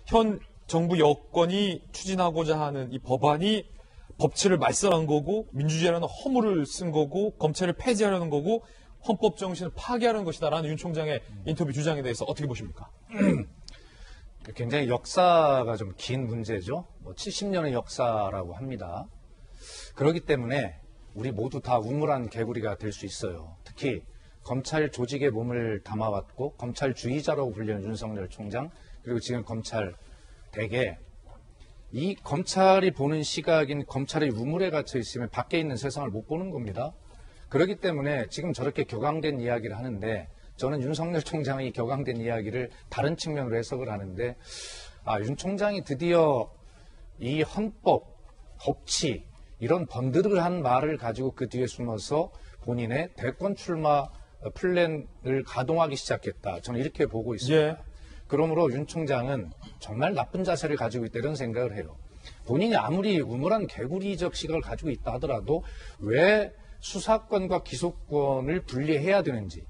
현 정부 여권이 추진하고자 하는 이 법안이 법치를 말살한 거고 민주주의라는 허물을 쓴 거고 검찰을 폐지하려는 거고 헌법 정신을 파괴하는 것이다라는 윤 총장의 인터뷰 주장에 대해서 어떻게 보십니까? 굉장히 역사가 좀 긴 문제죠. 70년의 역사라고 합니다. 그렇기 때문에 우리 모두 다 우물한 개구리가 될 수 있어요. 특히 검찰 조직에 몸을 담아왔고 검찰주의자라고 불리는 윤석열 총장 그리고 지금 검찰 대개 이 검찰이 보는 시각인 검찰의 우물에 갇혀 있으면 밖에 있는 세상을 못 보는 겁니다. 그렇기 때문에 지금 저렇게 격앙된 이야기를 하는데 저는 윤석열 총장의 격앙된 이야기를 다른 측면으로 해석을 하는데 윤 총장이 드디어 이 헌법, 법치 이런 번들을 말을 가지고 그 뒤에 숨어서 본인의 대권 출마 플랜을 가동하기 시작했다. 저는 이렇게 보고 있습니다. 예. 그러므로 윤 총장은 정말 나쁜 자세를 가지고 있다 이런 생각을 해요. 본인이 아무리 우물한 개구리적 시각을 가지고 있다 하더라도 왜 수사권과 기소권을 분리해야 되는지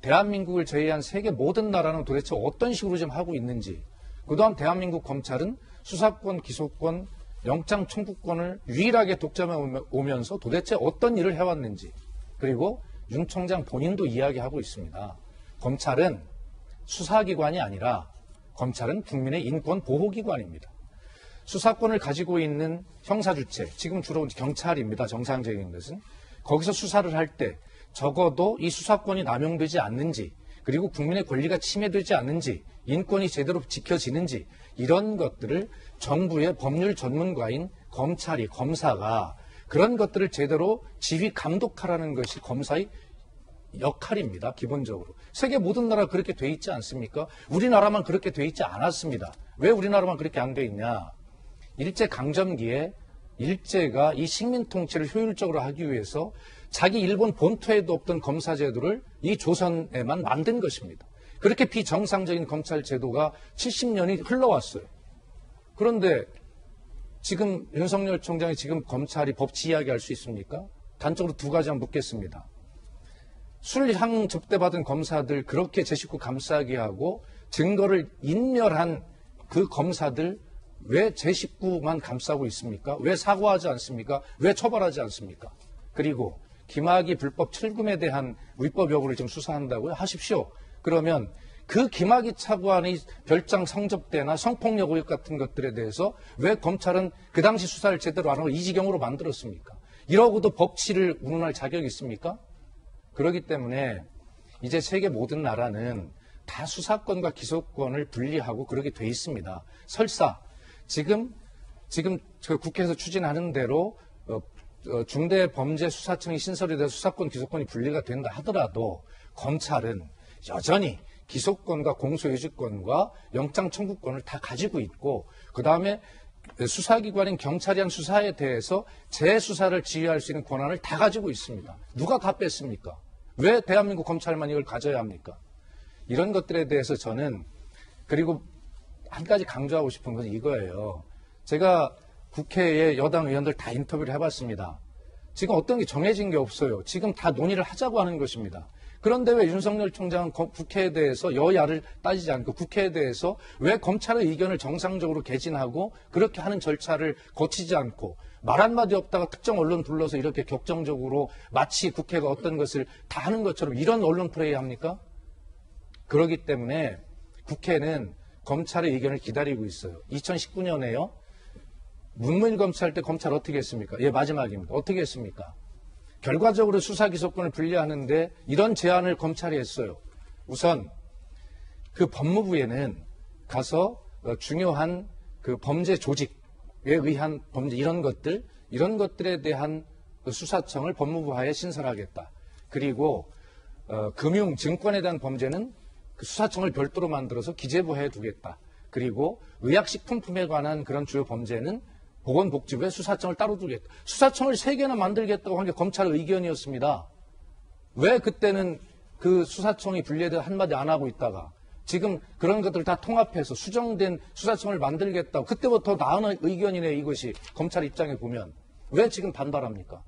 대한민국을 제외한 세계 모든 나라는 도대체 어떤 식으로 좀 하고 있는지 그동안 대한민국 검찰은 수사권, 기소권, 영장 청구권을 유일하게 독점해 오면서 도대체 어떤 일을 해왔는지 그리고 윤 총장 본인도 이야기하고 있습니다. 검찰은 수사기관이 아니라 검찰은 국민의 인권 보호기관입니다. 수사권을 가지고 있는 형사주체, 지금 주로 경찰입니다. 정상적인 것은. 거기서 수사를 할 때 적어도 이 수사권이 남용되지 않는지 그리고 국민의 권리가 침해되지 않는지 인권이 제대로 지켜지는지 이런 것들을 정부의 법률 전문가인 검찰이 검사가 그런 것들을 제대로 지휘 감독하라는 것이 검사의 역할입니다. 기본적으로. 세계 모든 나라 그렇게 돼 있지 않습니까? 우리나라만 그렇게 돼 있지 않았습니다. 왜 우리나라만 그렇게 안 돼 있냐? 일제강점기에 일제가 이 식민 통치를 효율적으로 하기 위해서 자기 일본 본토에도 없던 검사 제도를 이 조선에만 만든 것입니다. 그렇게 비정상적인 검찰 제도가 70년이 흘러왔어요. 그런데 지금 윤석열 총장이 지금 검찰이 법치 이야기할 수 있습니까? 단적으로 두 가지만 묻겠습니다. 술향 접대받은 검사들 그렇게 제 식구 감싸게 하고 증거를 인멸한 그 검사들 왜 제 식구만 감싸고 있습니까? 왜 사과하지 않습니까? 왜 처벌하지 않습니까? 그리고 김학의 불법 출금에 대한 위법 여부를 지금 수사한다고요? 하십시오. 그러면 그 김학의 차관의 별장 성접대나 성폭력 의혹 같은 것들에 대해서 왜 검찰은 그 당시 수사를 제대로 안 하고 이 지경으로 만들었습니까? 이러고도 법치를 운운할 자격이 있습니까? 그렇기 때문에 이제 세계 모든 나라는 다 수사권과 기소권을 분리하고 그렇게 돼 있습니다. 설사 지금 저 국회에서 추진하는 대로 중대범죄수사청이 신설이 돼서 수사권, 기소권이 분리가 된다 하더라도 검찰은 여전히 기소권과 공소유지권과 영장 청구권을 다 가지고 있고 그다음에 수사기관인 경찰이 한 수사에 대해서 재수사를 지휘할 수 있는 권한을 다 가지고 있습니다. 누가 다 뺐습니까? 왜 대한민국 검찰만 이걸 가져야 합니까? 이런 것들에 대해서 저는 그리고 한 가지 강조하고 싶은 건 이거예요. 제가 국회에 여당 의원들 다 인터뷰를 해봤습니다. 지금 어떤 게 정해진 게 없어요. 지금 다 논의를 하자고 하는 것입니다. 그런데 왜 윤석열 총장은 국회에 대해서 여야를 따지지 않고 국회에 대해서 왜 검찰의 의견을 정상적으로 개진하고 그렇게 하는 절차를 거치지 않고 말 한마디 없다가 특정 언론 불러서 이렇게 격정적으로 마치 국회가 어떤 것을 다 하는 것처럼 이런 언론 플레이 합니까? 그렇기 때문에 국회는 검찰의 의견을 기다리고 있어요. 2019년에요. 문무일검찰 때 검찰 어떻게 했습니까? 예, 마지막입니다. 어떻게 했습니까? 결과적으로 수사기소권을 분리하는데 이런 제안을 검찰이 했어요. 우선 그 법무부에는 가서 중요한 그 범죄 조직에 의한 범죄 이런 것들에 대한 수사청을 법무부 하에 신설하겠다. 그리고 금융 증권에 대한 범죄는 그 수사청을 별도로 만들어서 기재부에 두겠다. 그리고 의약식품품에 관한 그런 주요 범죄는 보건복지부에 수사청을 따로 두겠다. 수사청을 3개나 만들겠다고 한 게 검찰의 의견이었습니다. 왜 그때는 그 수사청이 분리돼서 한마디 안 하고 있다가 지금 그런 것들 다 통합해서 수정된 수사청을 만들겠다고 그때부터 나은 의견이네 이것이 검찰 입장에 보면 왜 지금 반발합니까?